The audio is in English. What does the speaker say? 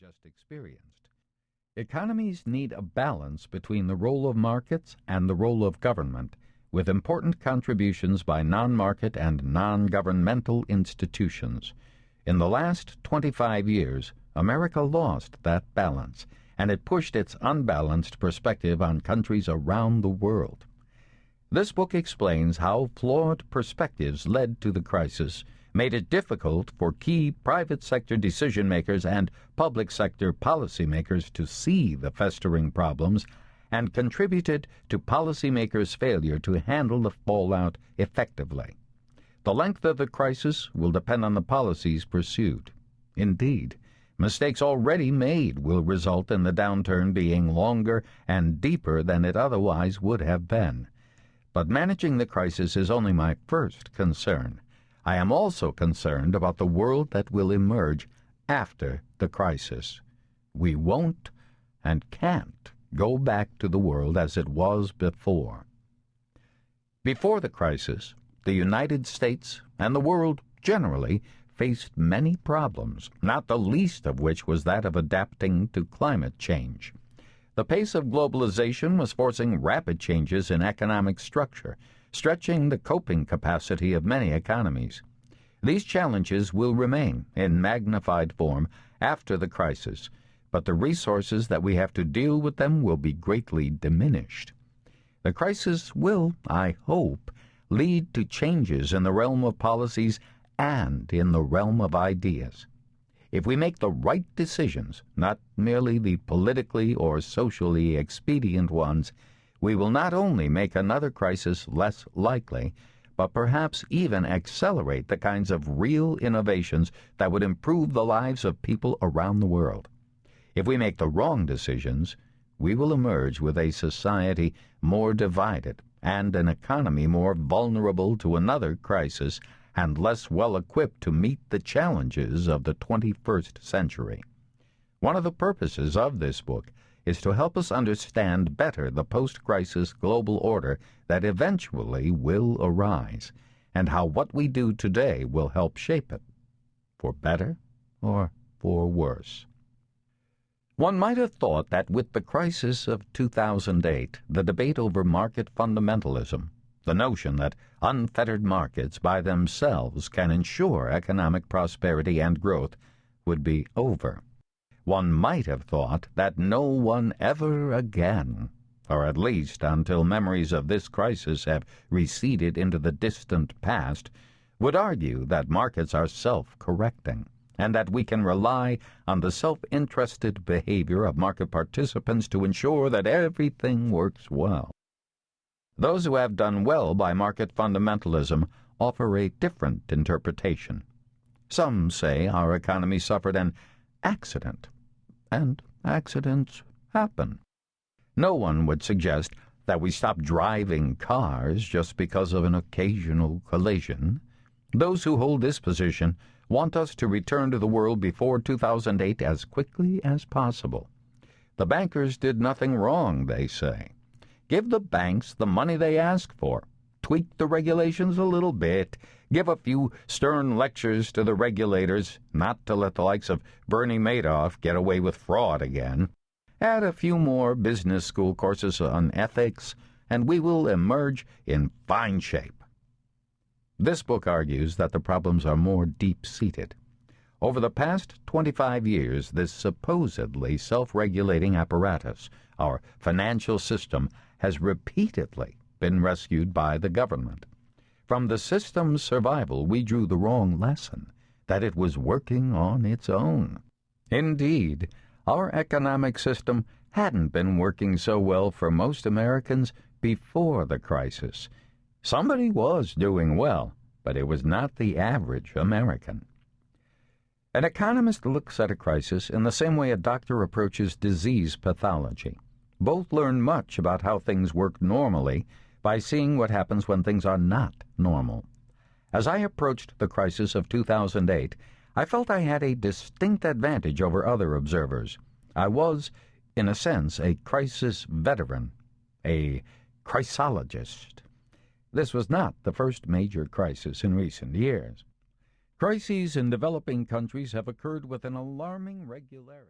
just experienced. Economies need a balance between the role of markets and the role of government, with important contributions by non-market and non-governmental institutions. In the last 25 years, America lost that balance, and it pushed its unbalanced perspective on countries around the world. This book explains how flawed perspectives led to the crisis, made it difficult for key private sector decision-makers and public sector policymakers to see the festering problems, and contributed to policymakers' failure to handle the fallout effectively. The length of the crisis will depend on the policies pursued. Indeed, mistakes already made will result in the downturn being longer and deeper than it otherwise would have been. But managing the crisis is only my first concern. I am also concerned about the world that will emerge after the crisis. We won't and can't go back to the world as it was before. Before the crisis, the United States and the world generally faced many problems, not the least of which was that of adapting to climate change. The pace of globalization was forcing rapid changes in economic structure, stretching the coping capacity of many economies. These challenges will remain in magnified form after the crisis, but the resources that we have to deal with them will be greatly diminished. The crisis will, I hope, lead to changes in the realm of policies and in the realm of ideas. If we make the right decisions, not merely the politically or socially expedient ones, we will not only make another crisis less likely, but perhaps even accelerate the kinds of real innovations that would improve the lives of people around the world. If we make the wrong decisions, we will emerge with a society more divided and an economy more vulnerable to another crisis and less well-equipped to meet the challenges of the 21st century. One of the purposes of this book is to help us understand better the post-crisis global order that eventually will arise, and how what we do today will help shape it, for better or for worse. One might have thought that with the crisis of 2008, the debate over market fundamentalism, the notion that unfettered markets by themselves can ensure economic prosperity and growth, would be over. One might have thought that no one ever again, or at least until memories of this crisis have receded into the distant past, would argue that markets are self-correcting, and that we can rely on the self-interested behavior of market participants to ensure that everything works well. Those who have done well by market fundamentalism offer a different interpretation. Some say our economy suffered an accident, and accidents happen. No one would suggest that we stop driving cars just because of an occasional collision. Those who hold this position want us to return to the world before 2008 as quickly as possible. The bankers did nothing wrong, they say. Give the banks the money they ask for. Tweak the regulations a little bit. Give a few stern lectures to the regulators not to let the likes of Bernie Madoff get away with fraud again. Add a few more business school courses on ethics, and we will emerge in fine shape. This book argues that the problems are more deep-seated. Over the past 25 years, this supposedly self-regulating apparatus, our financial system, has repeatedly been rescued by the government. From the system's survival, we drew the wrong lesson, that it was working on its own. Indeed, our economic system hadn't been working so well for most Americans before the crisis. Somebody was doing well, but it was not the average American. An economist looks at a crisis in the same way a doctor approaches disease pathology. Both learn much about how things work normally by seeing what happens when things are not normal. As I approached the crisis of 2008, I felt I had a distinct advantage over other observers. I was, in a sense, a crisis veteran, a crisologist. This was not the first major crisis in recent years. Crises in developing countries have occurred with an alarming regularity.